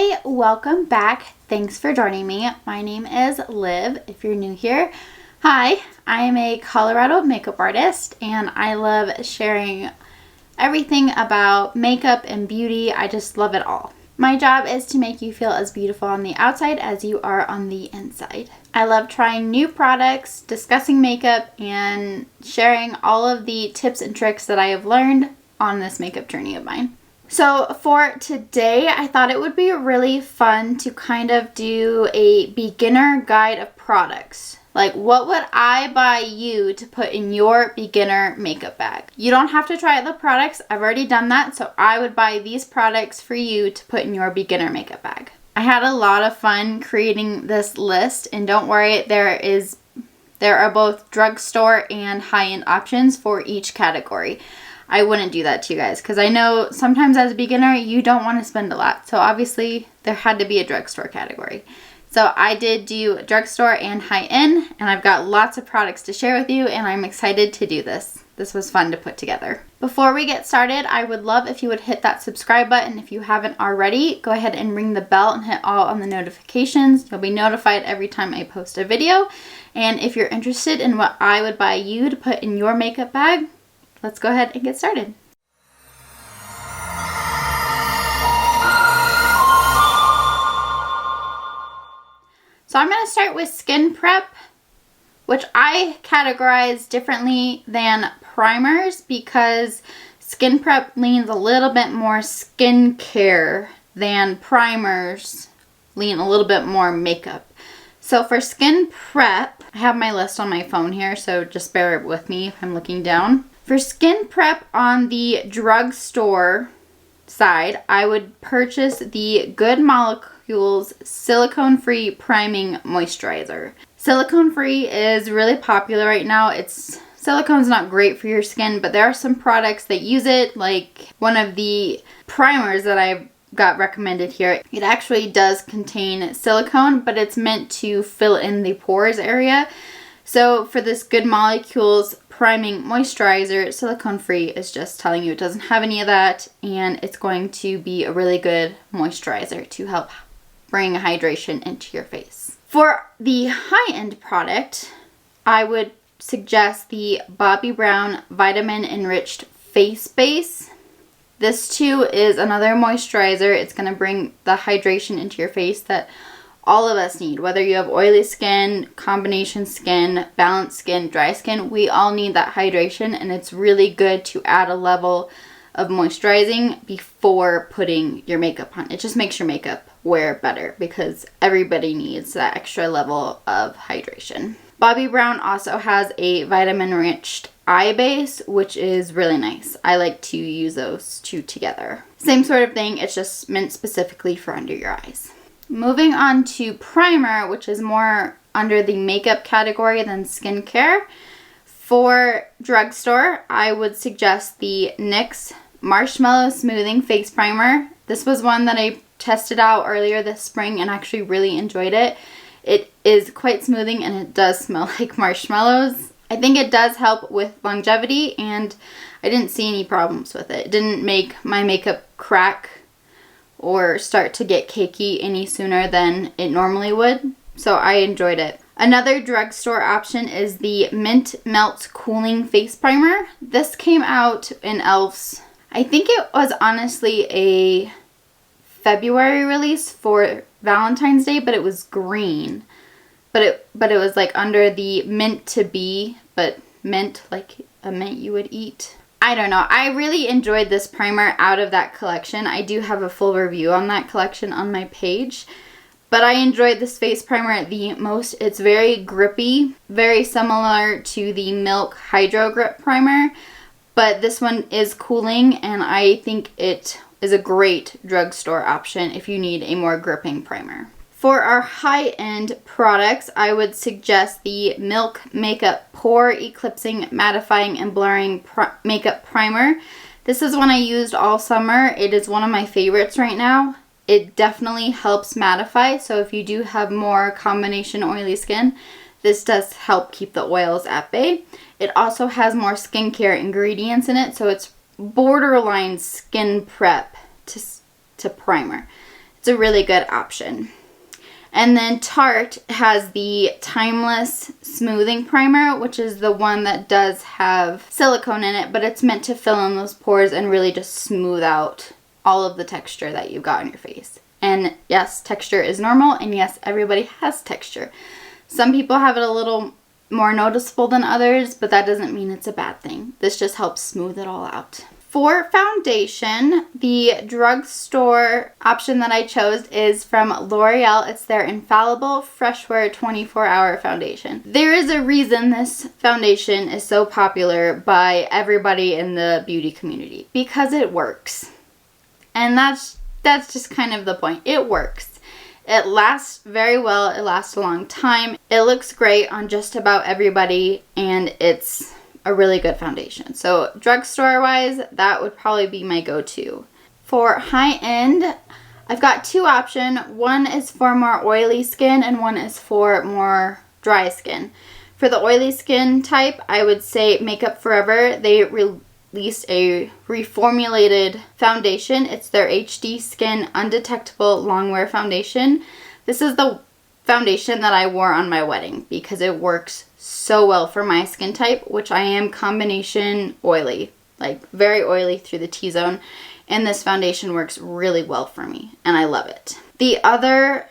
Hi, welcome back. Thanks for joining me. My name is Liv, if you're new here. Hi, I am a Colorado makeup artist and I love sharing everything about makeup and beauty. I just love it all. My job is to make you feel as beautiful on the outside as you are on the inside. I love trying new products, discussing makeup, and sharing all of the tips and tricks that I have learned on this makeup journey of mine. So for today, I thought it would be really fun to kind of do a beginner guide of products. Like, what would I buy you to put in your beginner makeup bag? You don't have to try out the products. I've already done that. So I would buy these products for you to put in your beginner makeup bag. I had a lot of fun creating this list, and don't worry, there are both drugstore and high-end options for each category. I wouldn't do that to you guys because I know sometimes as a beginner you don't want to spend a lot. So obviously there had to be a drugstore category. So I did do drugstore and high-end, and I've got lots of products to share with you, and I'm excited to do this. This was fun to put together. Before we get started, I would love if you would hit that subscribe button. If you haven't already, go ahead and ring the bell and hit all on the notifications. You'll be notified every time I post a video. And if you're interested in what I would buy you to put in your makeup bag, let's go ahead and get started. So I'm going to start with skin prep, which I categorize differently than primers because skin prep leans a little bit more skincare than primers lean a little bit more makeup. So for skin prep, I have my list on my phone here, so just bear with me if I'm looking down. For skin prep on the drugstore side, I would purchase the Good Molecules Silicone-Free Priming Moisturizer. Silicone-free is really popular right now. Silicone's not great for your skin, but there are some products that use it, like one of the primers that I've got recommended here. It actually does contain silicone, but it's meant to fill in the pores area. So for this Good Molecules Priming Moisturizer, silicone-free is just telling you it doesn't have any of that, and it's going to be a really good moisturizer to help bring hydration into your face. For the high-end product, I would suggest the Bobbi Brown Vitamin Enriched Face Base. This too is another moisturizer. It's going to bring the hydration into your face that all of us need. Whether you have oily skin, combination skin, balanced skin, dry skin, we all need that hydration, and it's really good to add a level of moisturizing before putting your makeup on. It just makes your makeup wear better because everybody needs that extra level of hydration. Bobbi Brown also has a vitamin-enriched eye base, which is really nice. I like to use those two together. Same sort of thing, it's just meant specifically for under your eyes. Moving on to primer, which is more under the makeup category than skincare. For drugstore, I would suggest the NYX Marshmellow Smoothing Face Primer. This was one that I tested out earlier this spring and actually really enjoyed it. It is quite smoothing and it does smell like marshmallows. I think it does help with longevity, and I didn't see any problems with it. It didn't make my makeup crack or start to get cakey any sooner than it normally would, so I enjoyed it. Another drugstore option is the Mint Melt Cooling Face Primer. This came out in e.l.f.'s. I think it was honestly a February release for Valentine's Day, but it was green. But it was like under the mint to be, but mint like a mint you would eat. I don't know. I really enjoyed this primer out of that collection. I do have a full review on that collection on my page. But I enjoyed this face primer the most. It's very grippy, very similar to the Milk Hydro Grip Primer. But this one is cooling, and I think it is a great drugstore option if you need a more gripping primer. For our high-end products, I would suggest the Milk Makeup Pore Eclipsing Mattifying and Blurring Makeup Primer. This is one I used all summer. It is one of my favorites right now. It definitely helps mattify, so if you do have more combination oily skin, this does help keep the oils at bay. It also has more skincare ingredients in it, so it's borderline skin prep to primer. It's a really good option. And then Tarte has the Timeless Smoothing Primer, which is the one that does have silicone in it, but it's meant to fill in those pores and really just smooth out all of the texture that you've got on your face. And yes, texture is normal, and yes, everybody has texture. Some people have it a little more noticeable than others, but that doesn't mean it's a bad thing. This just helps smooth it all out. For foundation, the drugstore option that I chose is from L'Oreal. It's their Infallible Fresh Wear 24-Hour Foundation. There is a reason this foundation is so popular by everybody in the beauty community, because it works. And that's just kind of the point. It works. It lasts very well. It lasts a long time. It looks great on just about everybody, and it's a really good foundation. So drugstore wise, that would probably be my go-to. For high end, I've got two options. One is for more oily skin and one is for more dry skin. For the oily skin type, I would say Makeup Forever. They released a reformulated foundation. It's their HD Skin Undetectable Longwear Foundation. This is the foundation that I wore on my wedding because it works so well for my skin type, which I am combination oily, like very oily through the T-zone, and this foundation works really well for me and I love it. The other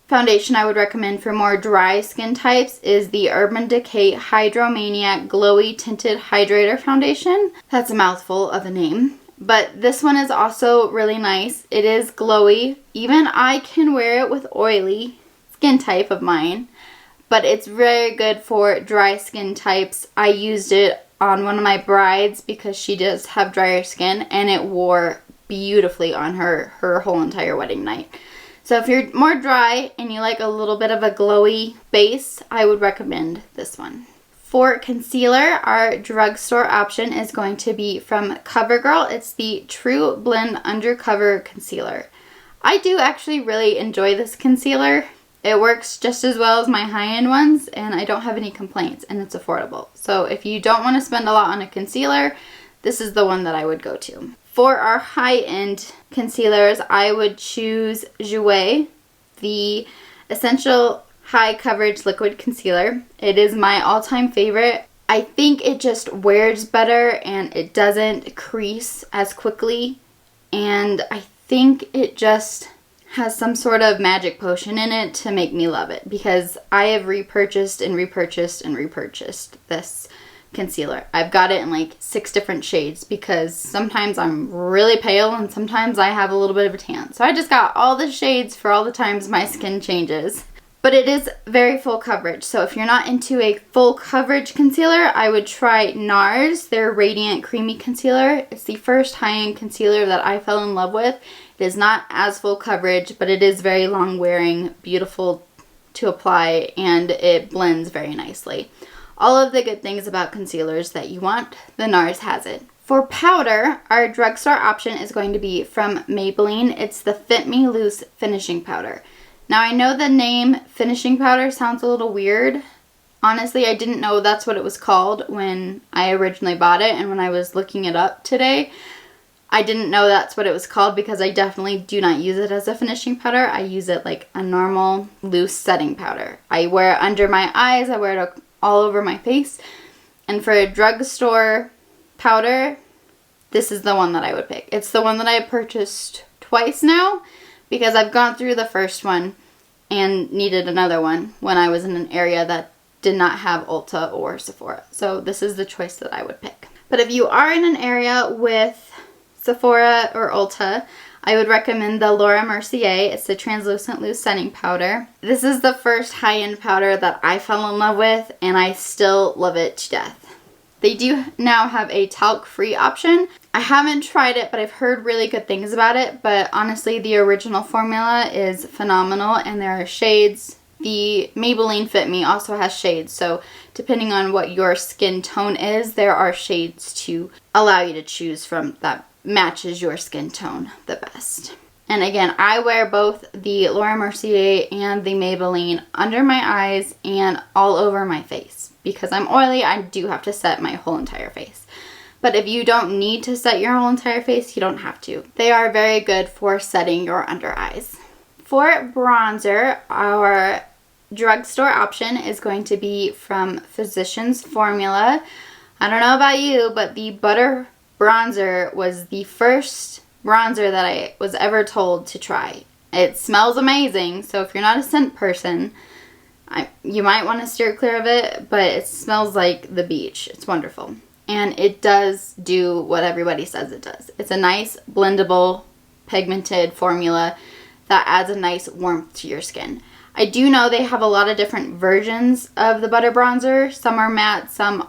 foundation I would recommend for more dry skin types is the Urban Decay Hydromaniac Glowy Tinted Hydrator Foundation. That's a mouthful of a name, but this one is also really nice. It is glowy. Even I can wear it with oily skin type of mine, but it's very good for dry skin types. I used it on one of my brides because she does have drier skin, and it wore beautifully on her whole entire wedding night. So if you're more dry and you like a little bit of a glowy base, I would recommend this one. For concealer, our drugstore option is going to be from CoverGirl. It's the True Blend Undercover Concealer. I do actually really enjoy this concealer. It works just as well as my high-end ones, and I don't have any complaints, and it's affordable. So if you don't want to spend a lot on a concealer, this is the one that I would go to. For our high-end concealers, I would choose Jouer, the Essential High Coverage Liquid Concealer. It is my all-time favorite. I think it just wears better, and it doesn't crease as quickly, and I think it just has some sort of magic potion in it to make me love it, because I have repurchased and repurchased and repurchased this concealer. I've got it in like 6 different shades because sometimes I'm really pale and sometimes I have a little bit of a tan. So I just got all the shades for all the times my skin changes. But it is very full coverage. So if you're not into a full coverage concealer, I would try NARS, their Radiant Creamy Concealer. It's the first high-end concealer that I fell in love with. It is not as full coverage, but it is very long wearing, beautiful to apply, and it blends very nicely. All of the good things about concealers that you want, the NARS has it. For powder, our drugstore option is going to be from Maybelline. It's the Fit Me Loose Finishing Powder. Now I know the name finishing powder sounds a little weird. Honestly, I didn't know that's what it was called when I originally bought it, and when I was looking it up today, I didn't know that's what it was called because I definitely do not use it as a finishing powder. I use it like a normal loose setting powder. I wear it under my eyes, I wear it all over my face, and for a drugstore powder, this is the one that I would pick. It's the one that I purchased twice now, because I've gone through the first one and needed another one when I was in an area that did not have Ulta or Sephora. So this is the choice that I would pick. But if you are in an area with Sephora or Ulta, I would recommend the Laura Mercier. It's the Translucent Loose Setting Powder. This is the first high-end powder that I fell in love with, and I still love it to death. They do now have a talc-free option. I haven't tried it, but I've heard really good things about it. But honestly, the original formula is phenomenal, and there are shades. The Maybelline Fit Me also has shades, so depending on what your skin tone is, there are shades to allow you to choose from that matches your skin tone the best. And again, I wear both the Laura Mercier and the Maybelline under my eyes and all over my face. Because I'm oily, I do have to set my whole entire face. But if you don't need to set your whole entire face, you don't have to. They are very good for setting your under eyes. For bronzer, our drugstore option is going to be from Physicians Formula. I don't know about you, but the Butter Bronzer was the first bronzer that I was ever told to try. It smells amazing, so if you're not a scent person, you might want to steer clear of it, but it smells like the beach. It's wonderful. And it does do what everybody says it does. It's a nice, blendable, pigmented formula that adds a nice warmth to your skin. I do know they have a lot of different versions of the Butter Bronzer. Some are matte, some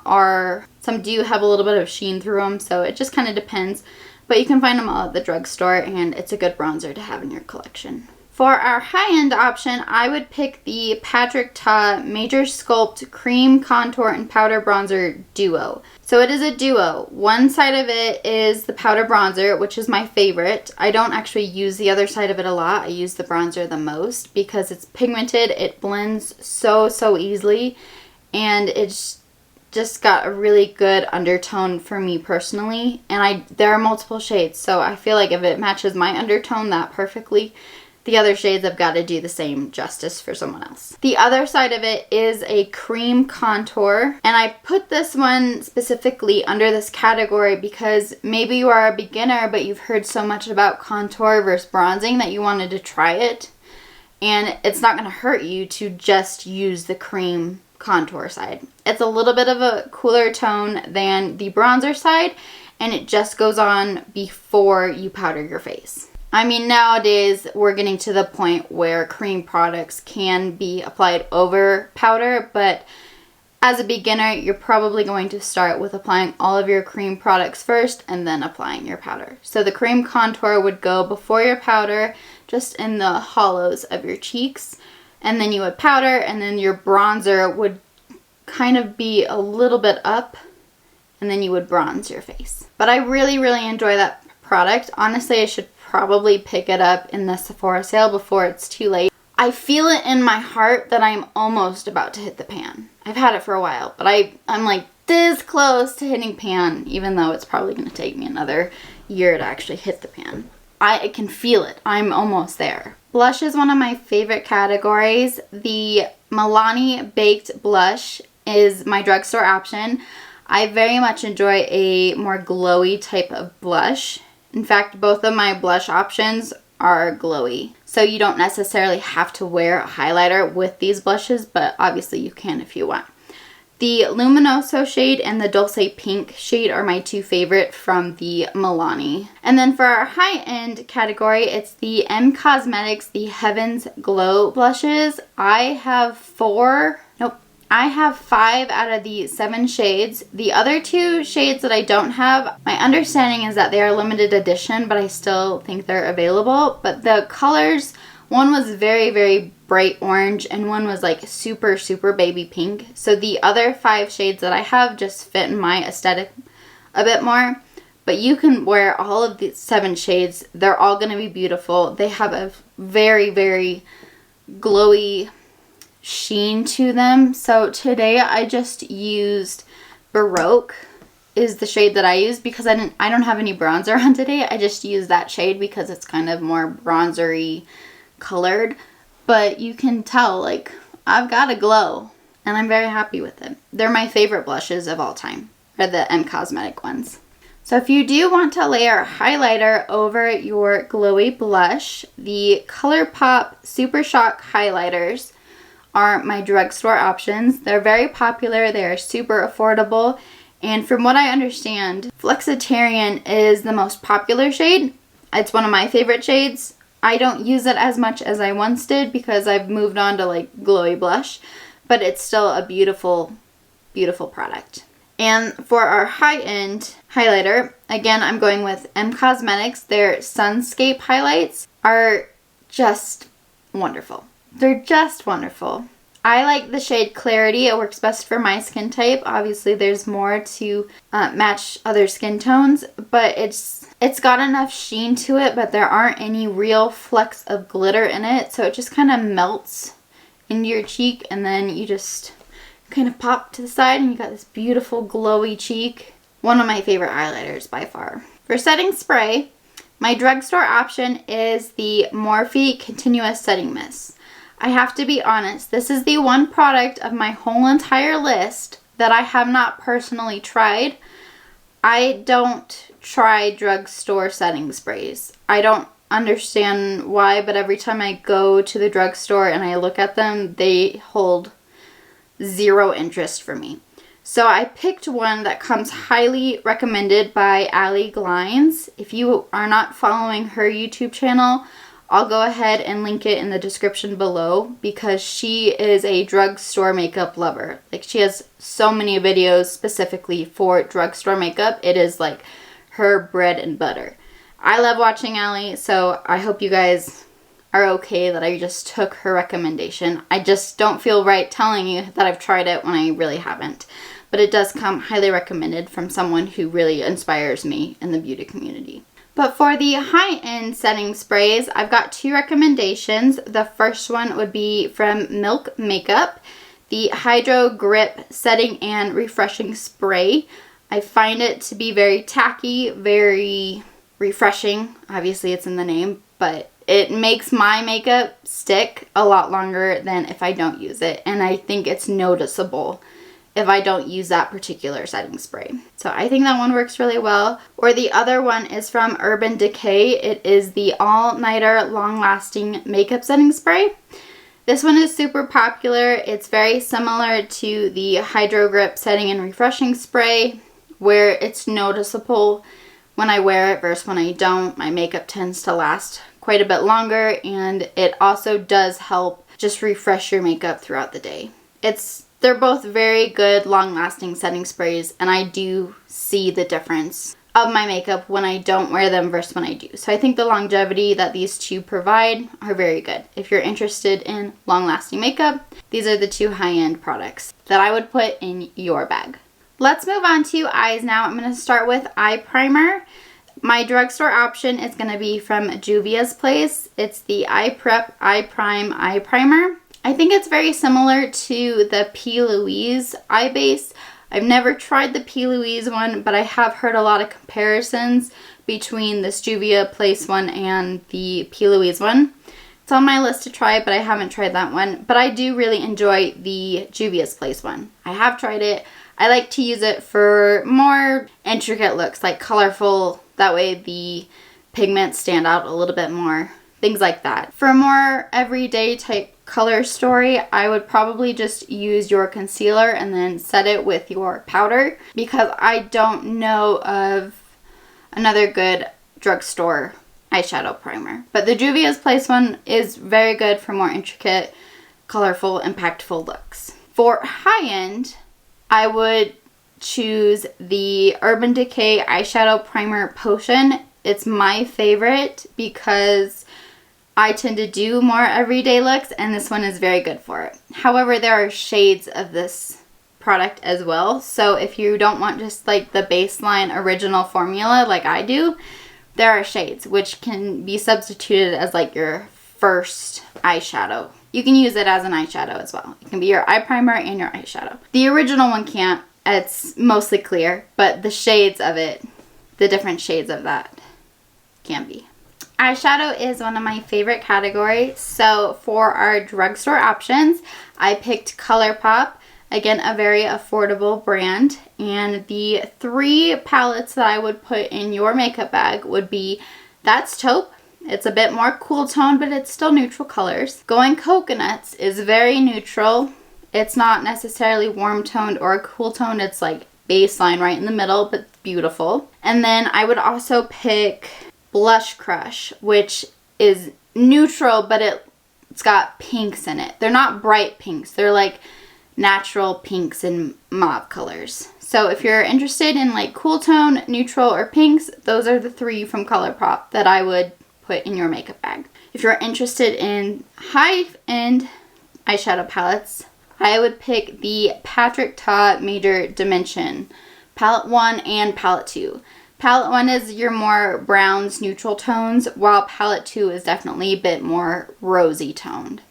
do have a little bit of sheen through them, so it just kind of depends. But you can find them all at the drugstore, and it's a good bronzer to have in your collection. For our high-end option, I would pick the Patrick Ta Major Sculpt Cream Contour and Powder Bronzer Duo. So it is a duo. One side of it is the powder bronzer, which is my favorite. I don't actually use the other side of it a lot. I use the bronzer the most because it's pigmented. It blends so easily, and it's just got a really good undertone for me personally. And there are multiple shades, so I feel like if it matches my undertone that perfectly, the other shades have got to do the same justice for someone else. The other side of it is a cream contour, and I put this one specifically under this category because maybe you are a beginner but you've heard so much about contour versus bronzing that you wanted to try it, and it's not going to hurt you to just use the cream contour side. It's a little bit of a cooler tone than the bronzer side, and it just goes on before you powder your face. I mean, nowadays we're getting to the point where cream products can be applied over powder, but as a beginner, you're probably going to start with applying all of your cream products first and then applying your powder. So the cream contour would go before your powder, just in the hollows of your cheeks, and then you would powder, and then your bronzer would kind of be a little bit up, and then you would bronze your face. But I really enjoy that product. Honestly, I should probably pick it up in the Sephora sale before it's too late. I feel it in my heart that I'm almost about to hit the pan. I've had it for a while, but I'm like this close to hitting pan, even though it's probably going to take me another year to actually hit the pan. I can feel it. I'm almost there. Blush is one of my favorite categories. The Milani Baked Blush is my drugstore option. I very much enjoy a more glowy type of blush. In fact, both of my blush options are glowy. So you don't necessarily have to wear a highlighter with these blushes, but obviously you can if you want. The Luminoso shade and the Dulce Pink shade are my two favorite from the Milani. And then for our high-end category, it's the M Cosmetics, the Heaven's Glow blushes. I have 5 out of the 7 shades. The other 2 shades that I don't have, my understanding is that they are limited edition, but I still think they're available. But the colors, one was very bright orange and one was like super baby pink. So the other 5 shades that I have just fit in my aesthetic a bit more. But you can wear all of the 7 shades. They're all going to be beautiful. They have a very glowy sheen to them. So today I just used Baroque is the shade that I used because I don't have any bronzer on today. I just used that shade because it's kind of more bronzery colored, but you can tell like I've got a glow and I'm very happy with it. They're my favorite blushes of all time, are the M Cosmetic ones. So if you do want to layer highlighter over your glowy blush, the ColourPop Super Shock highlighters are my drugstore options. They're very popular, they are super affordable, and from what I understand, Flexitarian is the most popular shade. It's one of my favorite shades. I don't use it as much as I once did because I've moved on to like glowy blush, but it's still a beautiful product. And for our high-end highlighter, again, I'm going with M Cosmetics. Their Sunscape highlights are just wonderful. They're just wonderful. I like the shade Clarity. It works best for my skin type. Obviously, there's more to match other skin tones, but it's got enough sheen to it, but there aren't any real flecks of glitter in it, so it just kind of melts into your cheek, and then you just kind of pop to the side, and you got this beautiful glowy cheek. One of my favorite highlighters by far. For setting spray, My drugstore option is the Morphe Continuous Setting Mist. I have to be honest, this is the one product of my whole entire list that I have not personally tried. I don't try drugstore setting sprays. I don't understand why, but every time I go to the drugstore and I look at them, they hold zero interest for me. So I picked one that comes highly recommended by Ali Glines. If you are not following her YouTube channel, I'll go ahead and link it in the description below because she is a drugstore makeup lover. Like, she has so many videos specifically for drugstore makeup. It is like her bread and butter. I love watching Ali, so I hope you guys are okay that I just took her recommendation. I just don't feel right telling you that I've tried it when I really haven't. But it does come highly recommended from someone who really inspires me in the beauty community. But for the high-end setting sprays, I've got two recommendations. The first one would be from Milk Makeup, the Hydro Grip Setting and Refreshing Spray. I find it to be very tacky, very refreshing. Obviously, it's in the name, but it makes my makeup stick a lot longer than if I don't use it. And I think it's noticeable if I don't use that particular setting spray. So I think that one works really well. Or the other one is from Urban Decay. It is the All-Nighter Long-Lasting Makeup Setting Spray. This one is super popular. It's very similar to the Hydro Grip Setting and Refreshing Spray, where it's noticeable when I wear it versus when I don't. My makeup tends to last quite a bit longer, and it also does help just refresh your makeup throughout the day. They're both very good long-lasting setting sprays, and I do see the difference of my makeup when I don't wear them versus when I do. So I think the longevity that these two provide are very good. If you're interested in long-lasting makeup, these are the two high-end products that I would put in your bag. Let's move on to eyes now. I'm going to start with eye primer. My drugstore option is going to be from Juvia's Place. It's the Eye Prep Eye Prime Eye Primer. I think it's very similar to the P. Louise eye base. I've never tried the P. Louise one, but I have heard a lot of comparisons between this Juvia Place one and the P. Louise one. It's on my list to try, but I haven't tried that one. But I do really enjoy the Juvia's Place one. I have tried it. I like to use it for more intricate looks, like colorful. That way the pigments stand out a little bit more. Things like that. For more everyday type color story, I would probably just use your concealer and then set it with your powder, because I don't know of another good drugstore eyeshadow primer. But the Juvia's Place one is very good for more intricate, colorful, impactful looks. For high-end, I would choose the Urban Decay Eyeshadow Primer Potion. It's my favorite because I tend to do more everyday looks, and this one is very good for it. However, there are shades of this product as well. So if you don't want just like the baseline original formula like I do, there are shades which can be substituted as like your first eyeshadow. You can use it as an eyeshadow as well. It can be your eye primer and your eyeshadow. The original one can't. It's mostly clear, but the shades of it, the different shades of that can be. Eyeshadow is one of my favorite categories. So for our drugstore options, I picked ColourPop. Again, a very affordable brand. And the three palettes that I would put in your makeup bag would be That's Taupe. It's a bit more cool tone, but it's still neutral colors. Going Coconuts is very neutral. It's not necessarily warm toned or cool toned. It's like baseline right in the middle, but beautiful. And then I would also pick Blush Crush, which is neutral, but it's got pinks in it. They're not bright pinks. They're like natural pinks and mauve colors. So if you're interested in like cool tone, neutral, or pinks, those are the three from ColourPop that I would put in your makeup bag. If you're interested in high-end eyeshadow palettes, I would pick the Patrick Ta Major Dimension Palette 1 and Palette 2. Palette 1 is your more browns, neutral tones, while Palette 2 is definitely a bit more rosy toned.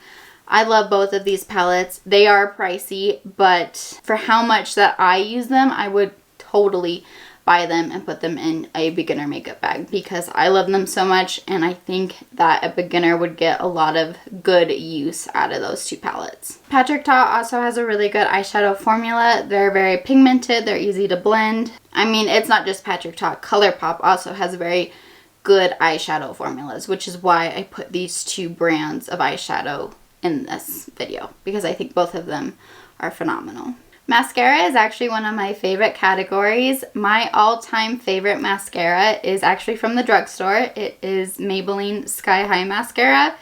I love both of these palettes. They are pricey, but for how much that I use them, I would totally buy them and put them in a beginner makeup bag because I love them so much, and I think that a beginner would get a lot of good use out of those two palettes. Patrick Ta also has a really good eyeshadow formula. They're very pigmented, they're easy to blend. I mean, it's not just Patrick Ta. ColourPop also has very good eyeshadow formulas, which is why I put these two brands of eyeshadow in this video, because I think both of them are phenomenal. Mascara is actually one of my favorite categories. My all-time favorite mascara is actually from the drugstore. It is Maybelline Sky High Mascara.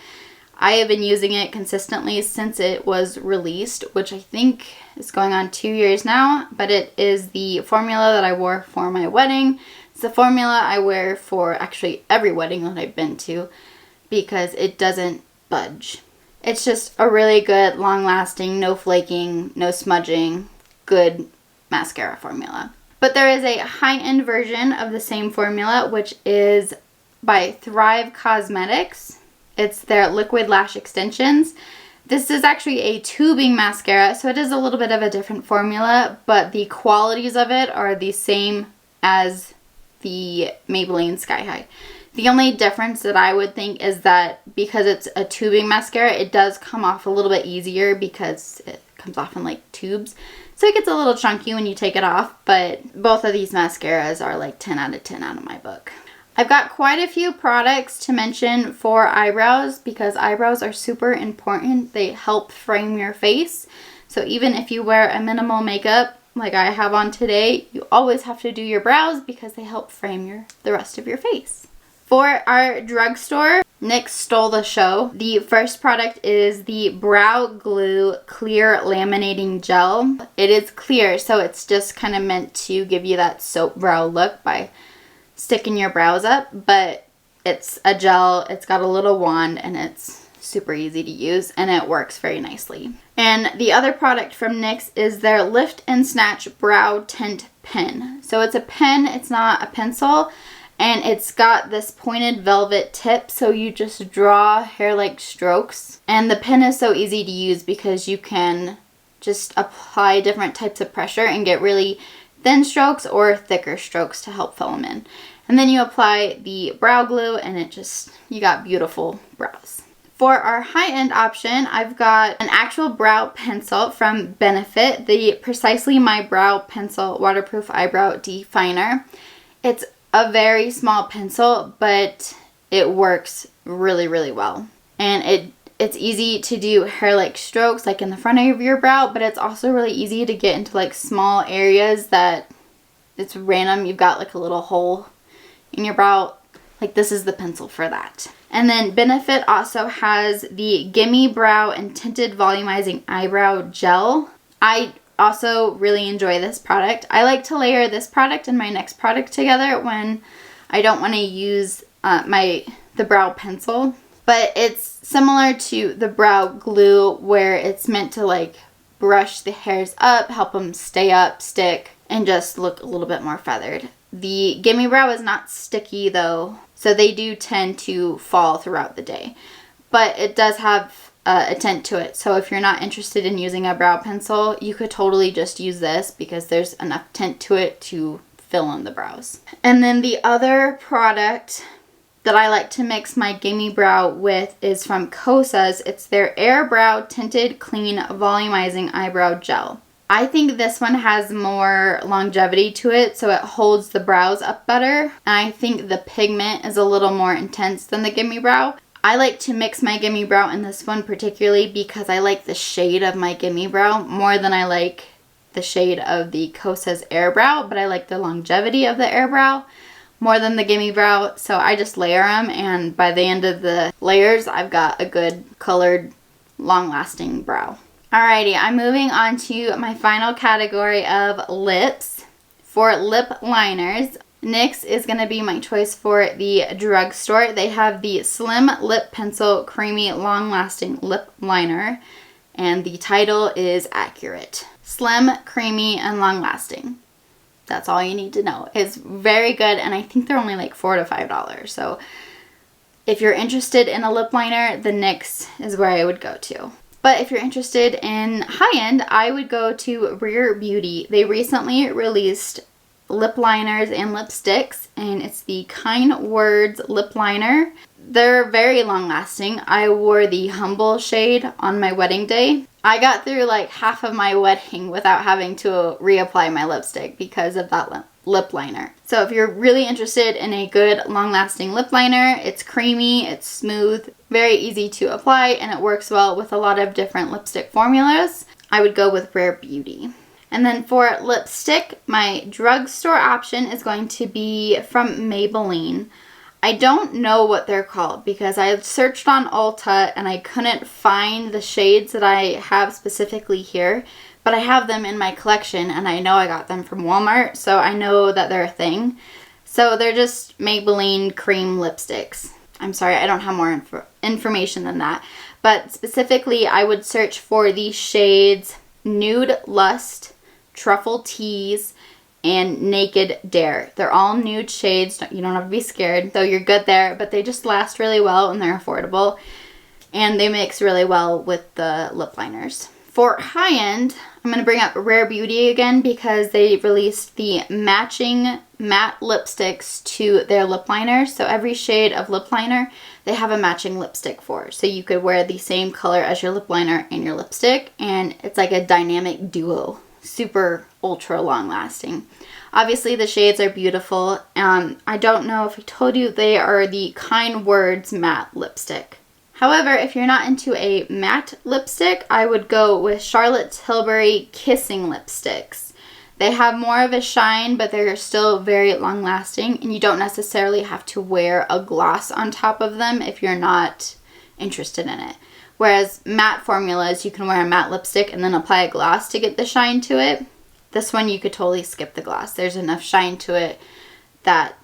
I have been using it consistently since it was released, which I think is going on 2 years now, but it is the formula that I wore for my wedding. It's the formula I wear for actually every wedding that I've been to because it doesn't budge. It's just a really good, long-lasting, no flaking, no smudging, good mascara formula. But there is a high-end version of the same formula, which is by Thrive Cosmetics. It's their liquid lash extensions. This is actually a tubing mascara, so it is a little bit of a different formula, but the qualities of it are the same as the Maybelline Sky High. The only difference that I would think is that because it's a tubing mascara, it does come off a little bit easier because it comes off in like tubes. So it gets a little chunky when you take it off, but both of these mascaras are like 10 out of 10 out of my book. I've got quite a few products to mention for eyebrows because eyebrows are super important. They help frame your face. So even if you wear a minimal makeup like I have on today, you always have to do your brows because they help frame the rest of your face. For our drugstore, NYX stole the show. The first product is the Brow Glue Clear Laminating Gel. It is clear, so it's just kind of meant to give you that soap brow look by sticking your brows up, but it's a gel, it's got a little wand, and it's super easy to use, and it works very nicely. And the other product from NYX is their Lift and Snatch Brow Tint Pen. So it's a pen, it's not a pencil. And it's got this pointed velvet tip, so you just draw hair-like strokes. And the pen is so easy to use because you can just apply different types of pressure and get really thin strokes or thicker strokes to help fill them in. And then you apply the brow glue and you got beautiful brows. For our high-end option, I've got an actual brow pencil from Benefit, the Precisely My Brow Pencil Waterproof Eyebrow Definer. It's a very small pencil, but it works really, really well. And it's easy to do hair-like strokes like in the front of your brow, but it's also really easy to get into like small areas that it's random. You've got like a little hole in your brow. Like this is the pencil for that. And then Benefit also has the Gimme Brow and Tinted Volumizing Eyebrow Gel. I also really enjoy this product. I like to layer this product and my next product together when I don't want to use the brow pencil. But it's similar to the brow glue where it's meant to like brush the hairs up, help them stay up, stick, and just look a little bit more feathered. The Gimme Brow is not sticky though, so they do tend to fall throughout the day. But it does have a tint to it, so if you're not interested in using a brow pencil, you could totally just use this because there's enough tint to it to fill in the brows. And then the other product that I like to mix my Gimme Brow with is from Kosas. It's their Air Brow Tinted Clean Volumizing Eyebrow Gel. I think this one has more longevity to it, so it holds the brows up better. And I think the pigment is a little more intense than the Gimme Brow. I like to mix my Gimme Brow in this one particularly because I like the shade of my Gimme Brow more than I like the shade of the Kosas Air Brow, but I like the longevity of the Air Brow more than the Gimme Brow, so I just layer them, and by the end of the layers, I've got a good colored, long-lasting brow. Alrighty, I'm moving on to my final category of lips. For lip liners, NYX is going to be my choice for the drugstore. They have the Slim Lip Pencil Creamy Long Lasting Lip Liner, and the title is accurate. Slim, creamy, and long lasting. That's all you need to know. It's very good, and I think they're only like $4 to $5. So if you're interested in a lip liner, the NYX is where I would go to. But if you're interested in high-end, I would go to Rare Beauty. They recently released lip liners and lipsticks, and it's the Kind Words lip liner. They're very long lasting. I wore the Humble shade on my wedding day. I got through like half of my wedding without having to reapply my lipstick because of that lip liner. So if you're really interested in a good long-lasting lip liner, it's creamy, it's smooth, very easy to apply, and it works well with a lot of different lipstick formulas, I would go with Rare Beauty. And then for lipstick, my drugstore option is going to be from Maybelline. I don't know what they're called because I searched on Ulta and I couldn't find the shades that I have specifically here, but I have them in my collection and I know I got them from Walmart, so I know that they're a thing. So they're just Maybelline cream lipsticks. I'm sorry, I don't have more information than that. But specifically, I would search for the shades Nude Lust, Truffle Tease, and Naked Dare. They're all nude shades. You don't have to be scared, so you're good there, but they just last really well and they're affordable, and they mix really well with the lip liners. For high-end, I'm going to bring up Rare Beauty again because they released the matching matte lipsticks to their lip liners. So every shade of lip liner, they have a matching lipstick for. So you could wear the same color as your lip liner and your lipstick, and it's like a dynamic duo. Super ultra long lasting. Obviously the shades are beautiful. I don't know if I told you, they are the Kind Words matte lipstick. However, if you're not into a matte lipstick, I would go with Charlotte Tilbury Kissing lipsticks. They have more of a shine, but they're still very long lasting, and you don't necessarily have to wear a gloss on top of them if you're not interested in it. Whereas matte formulas, you can wear a matte lipstick and then apply a gloss to get the shine to it. This one you could totally skip the gloss. There's enough shine to it that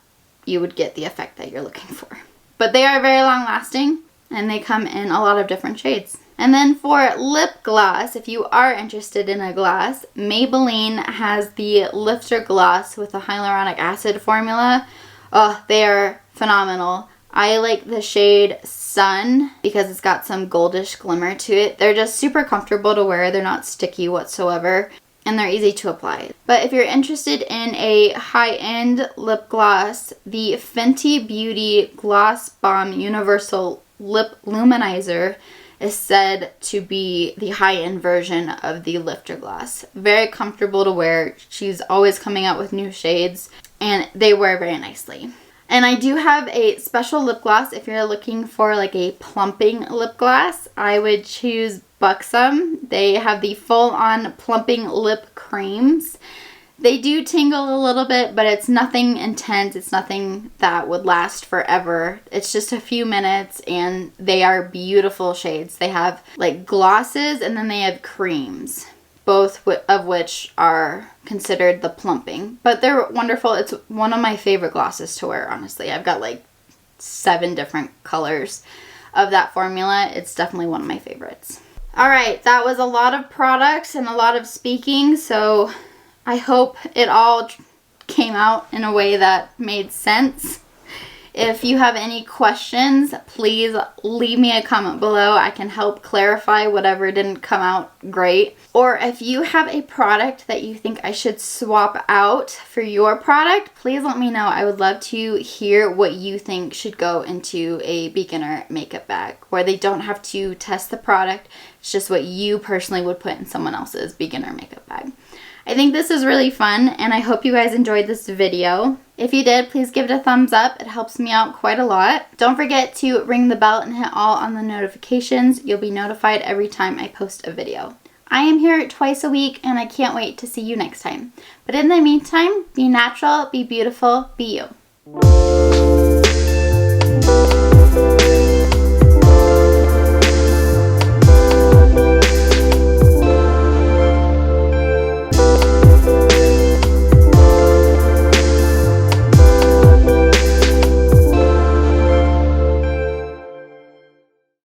you would get the effect that you're looking for. But they are very long lasting and they come in a lot of different shades. And then for lip gloss, if you are interested in a gloss, Maybelline has the Lifter Gloss with a hyaluronic acid formula. Oh, they are phenomenal. I like the shade Sun because it's got some goldish glimmer to it. They're just super comfortable to wear. They're not sticky whatsoever, and they're easy to apply. But if you're interested in a high-end lip gloss, the Fenty Beauty Gloss Bomb Universal Lip Luminizer is said to be the high-end version of the Lifter Gloss. Very comfortable to wear. She's always coming out with new shades, and they wear very nicely. And I do have a special lip gloss if you're looking for like a plumping lip gloss. I would choose Buxom. They have the full-on plumping lip creams. They do tingle a little bit, but it's nothing intense. It's nothing that would last forever. It's just a few minutes, and they are beautiful shades. They have like glosses, and then they have creams, both of which are considered the plumping. But they're wonderful. It's one of my favorite glosses to wear, honestly. I've got like 7 different colors of that formula. It's definitely one of my favorites. Alright, that was a lot of products and a lot of speaking, so I hope it all came out in a way that made sense. If you have any questions, please leave me a comment below. I can help clarify whatever didn't come out great. Or if you have a product that you think I should swap out for your product, please let me know. I would love to hear what you think should go into a beginner makeup bag, where they don't have to test the product. It's just what you personally would put in someone else's beginner makeup bag. I think this is really fun, and I hope you guys enjoyed this video. If you did, please give it a thumbs up. It helps me out quite a lot. Don't forget to ring the bell and hit all on the notifications. You'll be notified every time I post a video. I am here twice a week, and I can't wait to see you next time. But in the meantime, be natural, be beautiful, be you.